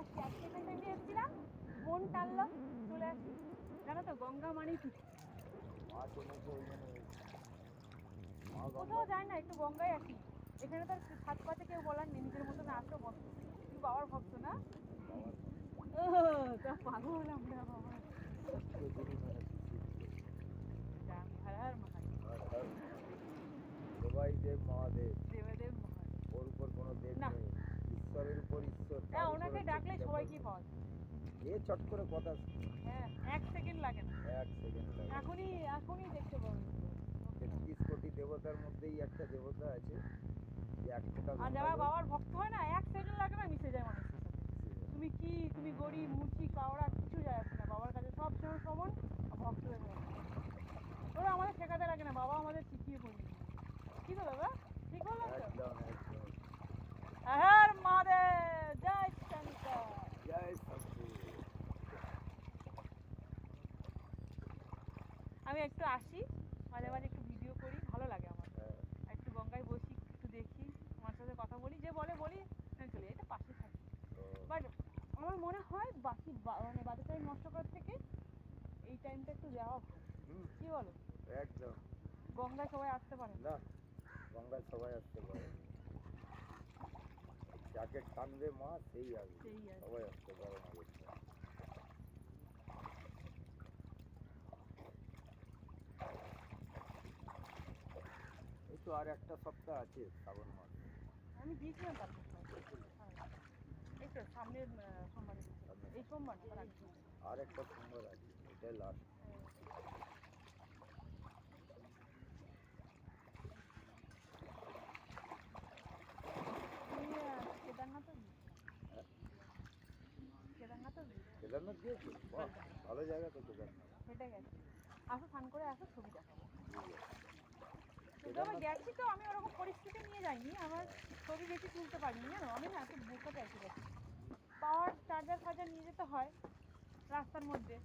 আসছি আজকে এখানটা এমনি এসেছিলাম, মন টানলো চলে আসি। জানো তো গঙ্গা মানেই কিছু কোথাও যায় না, একটু গঙ্গায় আসি। এখানে তো হাত পাতে কেউ বলার নেই, নিজের মতন আসো বসো। তুই বাবার ভক্ত না? তা পাগল আমরা বাবা। হর হর মহাদেব। সবাই দেব মহাদেব, দেবাদেব মহাদেব। ওর উপর কোনো দেব নেই, ঈশ্বরের উপর ঈশ্বর। না ওনাকে ডাকলে সবাইকে পাওয়া যায়। এ চট করে কথা, হ্যাঁ 1 সেকেন্ড লাগে না, 1 সেকেন্ড লাগে। এখনই দেখতে পাবো। 33 কোটি দেবতার মধ্যেই একটা দেবতা আছে যে এক ফোঁটা আর যারা বাবার ভক্ত হয় না 1 সেকেন্ড লাগে না, মিশে যায় মানুষের সাথে। তুমি গরিব মুচি কাওড়া কিছু যায় আসে না, বাবার কাছে সব সময় সমান। ভক্ত হয়ে যায় ওরা, আমাদের শেখাতে লাগে না, বাবা আমাদের শিখিয়ে পড়িয়ে। কি তো দাদা ঠিক বললাম তো? হর মহাদেব, জয় শঙ্কর, জয় শঙ্কর। আমি একটু আসি মাঝে মাঝে, একটু ভিডিও করি, ভালো লাগে আমার। একটু গঙ্গায় বসি, একটু দেখি, আমার সাথে কথা বলি, যে বলে বলি, চলে এটা পাশে থাকি। বাট আমার মনে হয় বাকি মানে বাকি টাইম নষ্ট করার থেকে এই টাইমটা একটু দেওয়া ভালো। কি বলো? একদম। গঙ্গায় সবাই আসতে পারে না, গঙ্গায় সবাই আসতে পারে, যাকে টানবে মা সেই আসবে, সবাই আসতে পারে না। এই তো আর একটা সপ্তাহ আছে শ্রাবণ মাস। আমি গিয়েছিলাম তারপর এই তো সামনের সোমবারে, এই সোমবার না, তার আগে আর একটা সোমবার আছে, এটাই লাস্ট। কেদারনাথ গিয়েছো? বাহ, ভালো জায়গা তো কেদারনাথ। হেঁটে গেছি। আসো স্নান করে আসো, ছবি দেখাবো। তবে গেছি তো, আমি ওরকম পরিস্থিতি নিয়ে যাইনি, আমার ছবি বেশি তুলতে পারিনি জানো, আমি না এত বোকাতে এসে গেছি। পাওয়ার চার্জার ফার্জার নিয়ে যেতে হয় রাস্তার মধ্যে,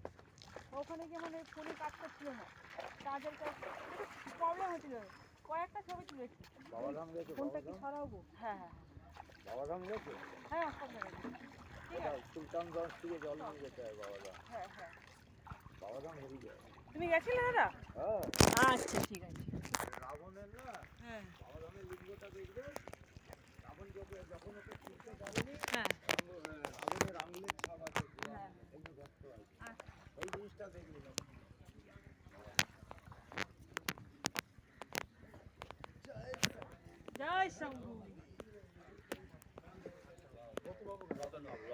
ওখানে গিয়ে মানে ফোনে কাজ করছিল না, চার্জার প্রবলেম হচ্ছিল। কয়েকটা ছবি তুলেছি। বাবাধাম গেছো? ফোনটা কি সরাবো? হ্যাঁ হ্যাঁ বাবাধাম গেছো? হ্যাঁ সব জায়গায় ঠিক আছে। সুলতানগঞ্জ থেকে জল নিয়ে যেতে হয় বাবাধাম। হ্যাঁ হ্যাঁ, বাবাধাম হেরি যায়। তুমি গেছিলে দাদা? হ্যাঁ। আচ্ছা ঠিক আছে। রাবণের না, হ্যাঁ বাবাধামের লিঙ্গটা দেখবে, রাবণ যখন ওকে তুলতে পারেনি, হ্যাঁ রাবণের আঙুলের ছাপ আছে, হ্যাঁ, এগুলো গর্ত আছে, ওই জিনিসটা দেখবে। জয় শম্ভু। রতন বাবু,